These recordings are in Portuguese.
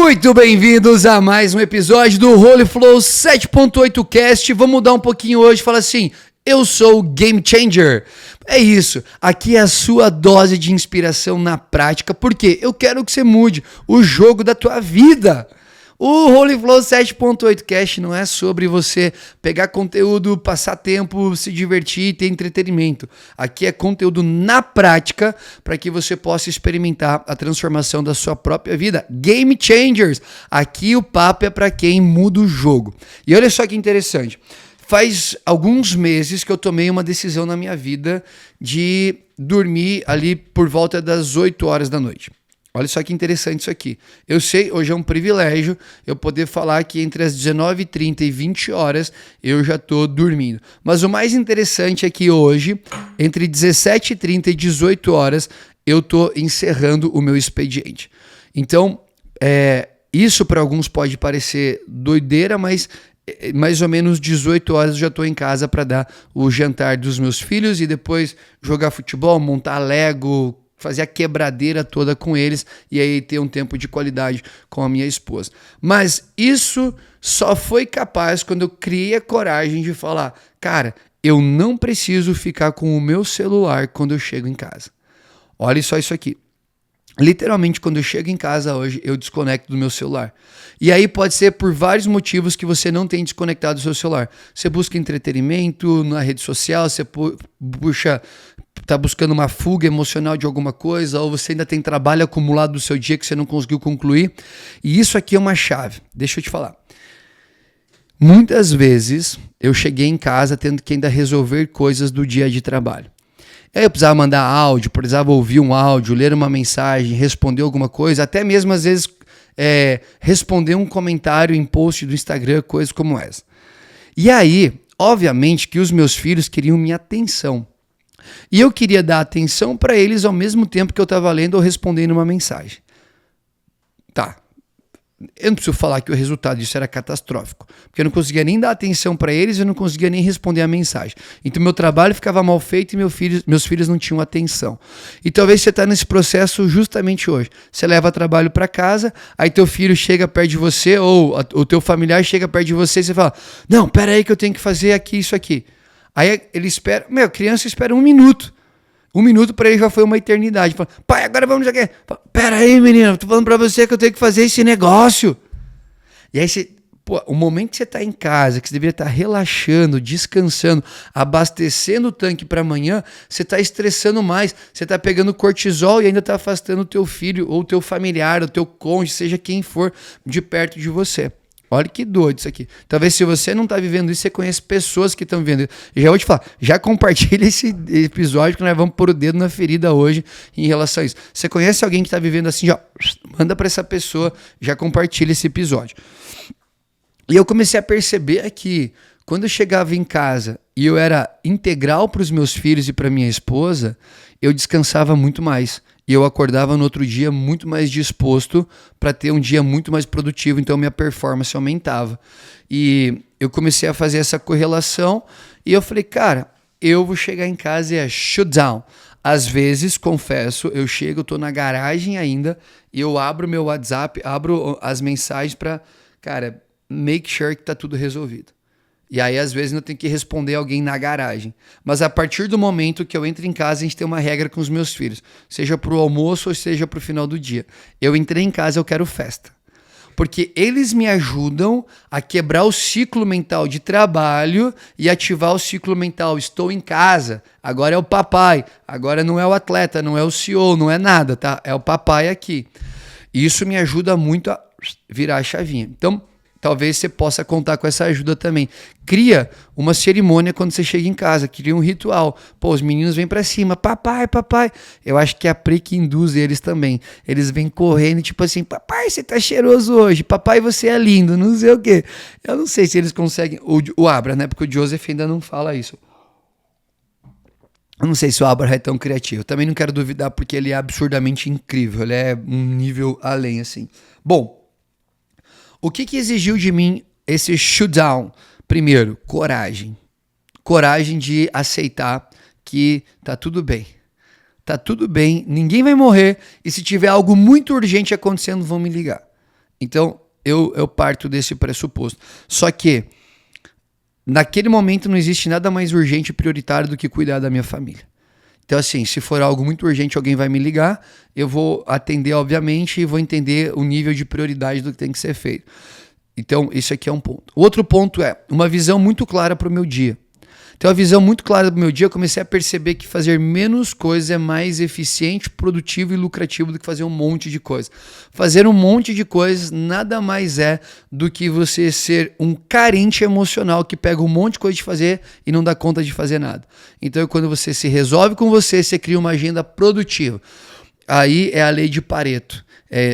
Muito bem-vindos a mais um episódio do Holy Flow 7.8 Cast. Vamos mudar um pouquinho hoje, fala assim, eu sou o Game Changer. É isso, aqui é a sua dose de inspiração na prática, porque eu quero que você mude o jogo da tua vida. O Holy Flow 7.8 Cast não é sobre você pegar conteúdo, passar tempo, se divertir e ter entretenimento. Aqui é conteúdo na prática para que você possa experimentar a transformação da sua própria vida. Game Changers! Aqui o papo é para quem muda o jogo. E olha só que interessante. Faz alguns meses que eu tomei uma decisão na minha vida de dormir ali por volta das 8 horas da noite. Olha só que interessante isso aqui. Eu sei, hoje é um privilégio eu poder falar que entre as 19h30 e 20 horas eu já estou dormindo. Mas o mais interessante é que hoje, entre 17h30 e 18 horas, eu estou encerrando o meu expediente. Então, isso para alguns pode parecer doideira, mas mais ou menos 18 horas eu já estou em casa para dar o jantar dos meus filhos e depois jogar futebol, montar Lego, fazer a quebradeira toda com eles e aí ter um tempo de qualidade com a minha esposa. Mas isso só foi capaz quando eu criei a coragem de falar, cara, eu não preciso ficar com o meu celular quando eu chego em casa. Olha só isso aqui. Literalmente, quando eu chego em casa hoje, eu desconecto do meu celular. E aí pode ser por vários motivos que você não tem desconectado do seu celular. Você busca entretenimento na rede social, você está buscando uma fuga emocional de alguma coisa, ou você ainda tem trabalho acumulado do seu dia que você não conseguiu concluir. E isso aqui é uma chave. Deixa eu te falar. Muitas vezes eu cheguei em casa tendo que ainda resolver coisas do dia de trabalho. Aí eu precisava mandar áudio, precisava ouvir um áudio, ler uma mensagem, responder alguma coisa, até mesmo às vezes responder um comentário em post do Instagram, coisas como essa. E aí, obviamente que os meus filhos queriam minha atenção. E eu queria dar atenção para eles ao mesmo tempo que eu estava lendo ou respondendo uma mensagem. Tá. Eu não preciso falar que o resultado disso era catastrófico, porque eu não conseguia nem dar atenção para eles, eu não conseguia nem responder a mensagem. Então meu trabalho ficava mal feito e meus filhos não tinham atenção. E talvez você está nesse processo justamente hoje. Você leva trabalho para casa, aí teu filho chega perto de você, ou o teu familiar chega perto de você e você fala, não, pera aí que eu tenho que fazer aqui isso aqui. Aí ele espera, criança espera 1 minuto. 1 minuto para ele já foi uma eternidade. Fala, pai, agora vamos já quer. Pera aí, menino, tô falando para você que eu tenho que fazer esse negócio. E aí o momento que você tá em casa, que você deveria estar relaxando, descansando, abastecendo o tanque para amanhã, você tá estressando mais, você tá pegando cortisol e ainda tá afastando o teu filho ou o teu familiar, o teu cônjuge, seja quem for, de perto de você. Olha que doido isso aqui. Talvez se você não está vivendo isso, você conhece pessoas que estão vivendo isso. E já vou te falar, já compartilha esse episódio que nós vamos pôr o dedo na ferida hoje em relação a isso. Você conhece alguém que está vivendo assim, já manda para essa pessoa, já compartilha esse episódio. E eu comecei a perceber que quando eu chegava em casa e eu era integral para os meus filhos e para minha esposa, eu descansava muito mais. E eu acordava no outro dia muito mais disposto para ter um dia muito mais produtivo, então minha performance aumentava. E eu comecei a fazer essa correlação e eu falei, cara, eu vou chegar em casa e é shutdown. Às vezes, confesso, eu chego, eu tô na garagem ainda e eu abro meu WhatsApp, abro as mensagens para, cara, make sure que tá tudo resolvido. E aí, às vezes, eu tenho que responder alguém na garagem. Mas a partir do momento que eu entro em casa, a gente tem uma regra com os meus filhos. Seja pro almoço ou seja pro final do dia. Eu entrei em casa, eu quero festa. Porque eles me ajudam a quebrar o ciclo mental de trabalho e ativar o ciclo mental. Estou em casa, agora é o papai. Agora não é o atleta, não é o CEO, não é nada, tá? É o papai aqui. Isso me ajuda muito a virar a chavinha. Então, talvez você possa contar com essa ajuda também. Cria uma cerimônia quando você chega em casa, cria um ritual. Pô, os meninos vêm pra cima, papai, papai. Eu acho que é a Pri que induz eles também. Eles vêm correndo, tipo assim, papai, você tá cheiroso hoje, papai, você é lindo, não sei o quê. Eu não sei se eles conseguem, o Abra, né, porque o Joseph ainda não fala isso. Eu não sei se o Abra é tão criativo. Eu também não quero duvidar porque ele é absurdamente incrível, ele é um nível além, assim. Bom, o que exigiu de mim esse shutdown? Primeiro, coragem. Coragem de aceitar que tá tudo bem. Tá tudo bem, ninguém vai morrer e se tiver algo muito urgente acontecendo, vão me ligar. Então, eu parto desse pressuposto. Só que, naquele momento, não existe nada mais urgente e prioritário do que cuidar da minha família. Então, assim, se for algo muito urgente, alguém vai me ligar, eu vou atender, obviamente, e vou entender o nível de prioridade do que tem que ser feito. Então, isso aqui é um ponto. O outro ponto é uma visão muito clara para o meu dia. Então, a visão muito clara do meu dia, eu comecei a perceber que fazer menos coisas é mais eficiente, produtivo e lucrativo do que fazer um monte de coisa. Fazer um monte de coisas nada mais é do que você ser um carente emocional que pega um monte de coisa de fazer e não dá conta de fazer nada. Então, quando você se resolve com você cria uma agenda produtiva. Aí é a lei de Pareto.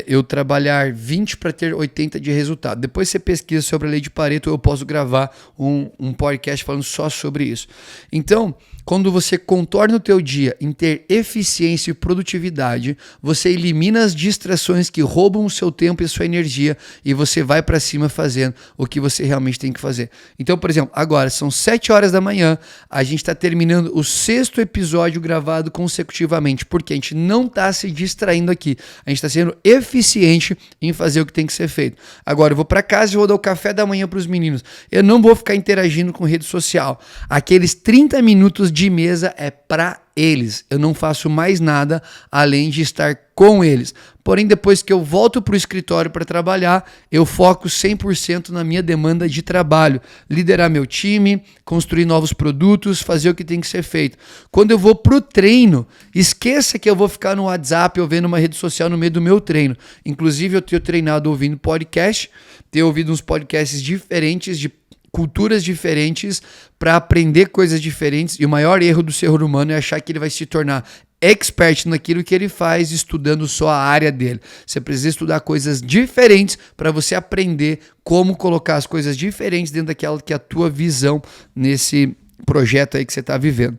Eu trabalhar 20 para ter 80 de resultado. Depois você pesquisa sobre a lei de Pareto, eu posso gravar um podcast falando só sobre isso. Então, quando você contorna o teu dia em ter eficiência e produtividade, você elimina as distrações que roubam o seu tempo e a sua energia e você vai para cima fazendo o que você realmente tem que fazer. Então, por exemplo, agora são 7 horas da manhã, a gente está terminando o 6º episódio gravado consecutivamente, porque a gente não está se distraindo aqui, a gente está sendo eficiente em fazer o que tem que ser feito. Agora eu vou para casa e vou dar o café da manhã para os meninos. Eu não vou ficar interagindo com rede social. Aqueles 30 minutos de mesa é para eles. Eu não faço mais nada além de estar com eles. Porém, depois que eu volto para o escritório para trabalhar, eu foco 100% na minha demanda de trabalho. Liderar meu time, construir novos produtos, fazer o que tem que ser feito. Quando eu vou para o treino, esqueça que eu vou ficar no WhatsApp ou vendo uma rede social no meio do meu treino. Inclusive, eu tenho treinado ouvindo podcast, tenho ouvido uns podcasts diferentes de culturas diferentes para aprender coisas diferentes, e o maior erro do ser humano é achar que ele vai se tornar expert naquilo que ele faz estudando só a área dele. Você precisa estudar coisas diferentes para você aprender como colocar as coisas diferentes dentro daquela que é a tua visão nesse projeto aí que você está vivendo.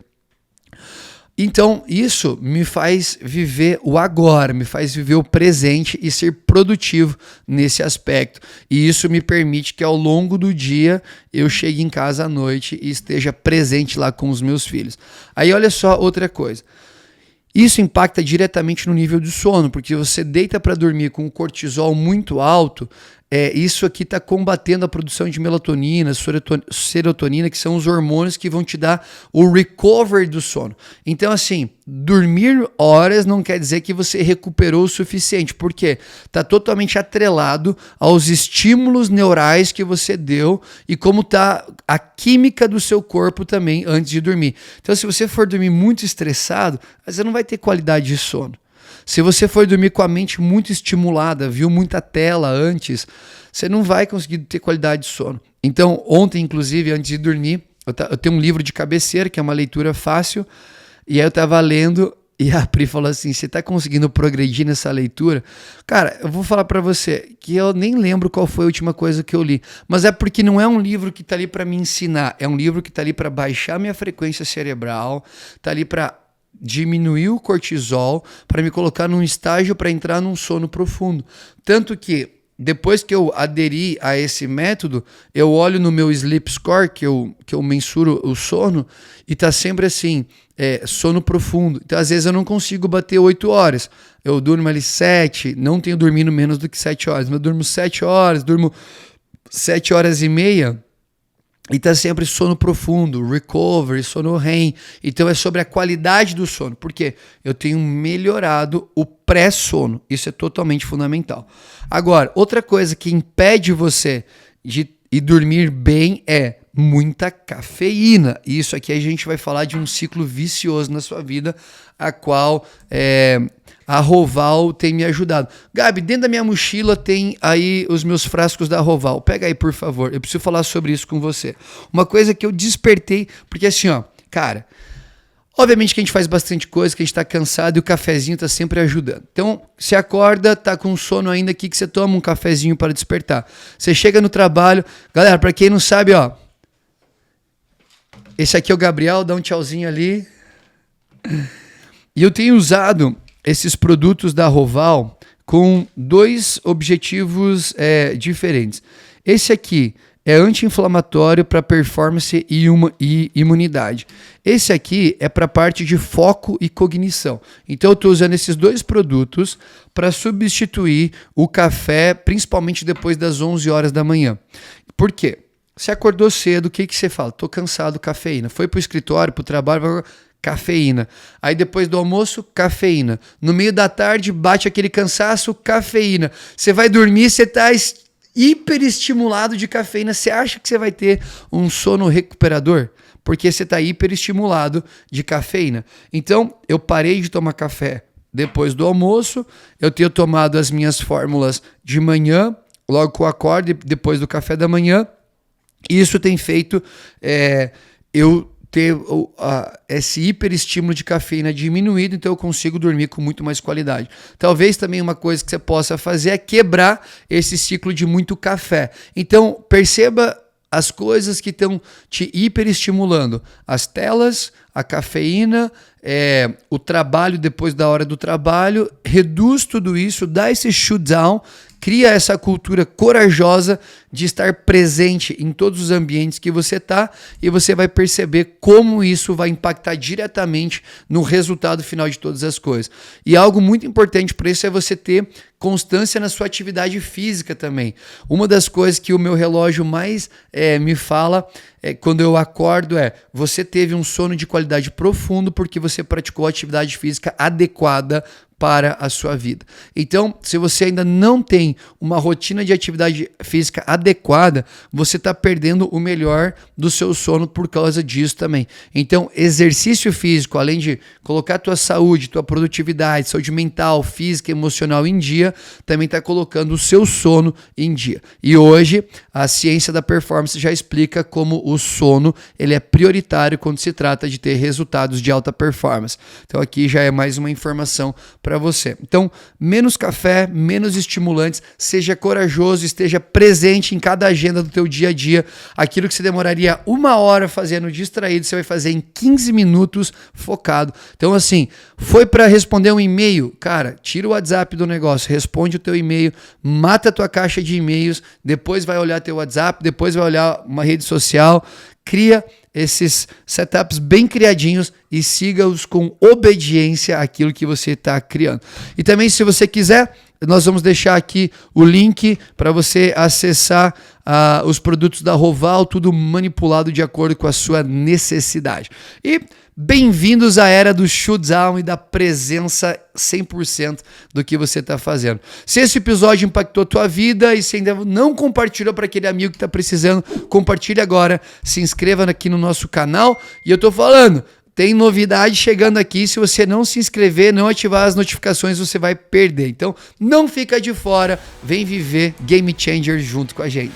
Então, isso me faz viver o agora, me faz viver o presente e ser produtivo nesse aspecto. E isso me permite que ao longo do dia eu chegue em casa à noite e esteja presente lá com os meus filhos. Aí olha só outra coisa. Isso impacta diretamente no nível de sono, porque você deita para dormir com o cortisol muito alto, isso aqui está combatendo a produção de melatonina, serotonina, que são os hormônios que vão te dar o recovery do sono. Então, assim, dormir horas não quer dizer que você recuperou o suficiente, porque está totalmente atrelado aos estímulos neurais que você deu e como está a química do seu corpo também antes de dormir. Então, se você for dormir muito estressado, você não vai ter qualidade de sono. Se você for dormir com a mente muito estimulada, viu muita tela antes, você não vai conseguir ter qualidade de sono. Então, ontem, inclusive, antes de dormir, eu tenho um livro de cabeceira, que é uma leitura fácil, e aí eu estava lendo e a Pri falou assim, você está conseguindo progredir nessa leitura? Cara, eu vou falar para você que eu nem lembro qual foi a última coisa que eu li, mas é porque não é um livro que está ali para me ensinar, é um livro que está ali para baixar minha frequência cerebral, está ali para diminuir o cortisol, para me colocar num estágio para entrar num sono profundo. Tanto que depois que eu aderi a esse método, eu olho no meu sleep score, que eu mensuro o sono, e tá sempre assim, sono profundo. Então, às vezes, eu não consigo bater 8 horas. Eu durmo ali 7, não tenho dormido menos do que 7 horas, mas eu durmo 7 horas, durmo 7 horas e meia, e tá sempre sono profundo, recovery, sono REM. Então é sobre a qualidade do sono, porque eu tenho melhorado o pré-sono. Isso é totalmente fundamental. Agora, outra coisa que impede você de ir dormir bem é muita cafeína. E isso aqui a gente vai falar de um ciclo vicioso na sua vida, a qual a Roval tem me ajudado. Gabi, dentro da minha mochila tem aí os meus frascos da Roval. Pega aí, por favor. Eu preciso falar sobre isso com você. Uma coisa que eu despertei, porque assim, ó, cara, obviamente que a gente faz bastante coisa, que a gente tá cansado e o cafezinho tá sempre ajudando. Então, você acorda, tá com sono ainda, aqui que você toma um cafezinho para despertar. Você chega no trabalho, galera, para quem não sabe, ó, esse aqui é o Gabriel, dá um tchauzinho ali. E eu tenho usado esses produtos da Roval com 2 objetivos diferentes. Esse aqui é anti-inflamatório para performance e imunidade. Esse aqui é para a parte de foco e cognição. Então eu estou usando esses 2 produtos para substituir o café, principalmente depois das 11 horas da manhã. Por quê? Você acordou cedo, o que você fala? Tô cansado, cafeína. Foi pro escritório, pro trabalho, cafeína. Aí depois do almoço, cafeína. No meio da tarde, bate aquele cansaço, cafeína. Você vai dormir, você tá hiperestimulado de cafeína. Você acha que você vai ter um sono recuperador? Porque você tá hiperestimulado de cafeína. Então, eu parei de tomar café depois do almoço. Eu tenho tomado as minhas fórmulas de manhã, logo que eu acordo, depois do café da manhã. Isso tem feito eu ter esse hiperestímulo de cafeína diminuído, então eu consigo dormir com muito mais qualidade. Talvez também uma coisa que você possa fazer é quebrar esse ciclo de muito café. Então, perceba as coisas que estão te hiperestimulando. As telas, a cafeína, o trabalho depois da hora do trabalho. Reduz tudo isso, dá esse shutdown, cria essa cultura corajosa de estar presente em todos os ambientes que você está, e você vai perceber como isso vai impactar diretamente no resultado final de todas as coisas. E algo muito importante para isso é você ter constância na sua atividade física também. Uma das coisas que o meu relógio mais me fala quando eu acordo você teve um sono de qualidade profundo porque você praticou atividade física adequada para a sua vida. Então, se você ainda não tem uma rotina de atividade física adequada, você está perdendo o melhor do seu sono por causa disso também. Então, exercício físico, além de colocar tua saúde, tua produtividade, saúde mental, física, emocional em dia, também está colocando o seu sono em dia. E hoje, a ciência da performance já explica como o sono ele é prioritário quando se trata de ter resultados de alta performance. Então, aqui já é mais uma informação para você. Então, menos café, menos estimulantes, seja corajoso, esteja presente em cada agenda do teu dia a dia. Aquilo que você demoraria 1 hora fazendo distraído, você vai fazer em 15 minutos focado. Então, assim, foi para responder um e-mail? Cara, tira o WhatsApp do negócio, responde o teu e-mail, mata a tua caixa de e-mails, depois vai olhar teu WhatsApp, depois vai olhar uma rede social. Cria esses setups bem criadinhos e siga-os com obediência àquilo que você está criando. E também, se você quiser, nós vamos deixar aqui o link para você acessar os produtos da Roval, tudo manipulado de acordo com a sua necessidade. E bem-vindos à era do shutdown e da presença 100% do que você está fazendo. Se esse episódio impactou a tua vida e se ainda não compartilhou para aquele amigo que está precisando, compartilhe agora, se inscreva aqui no nosso canal. E eu estou falando, tem novidade chegando aqui. Se você não se inscrever, não ativar as notificações, você vai perder. Então, não fica de fora. Vem viver Game Changer junto com a gente.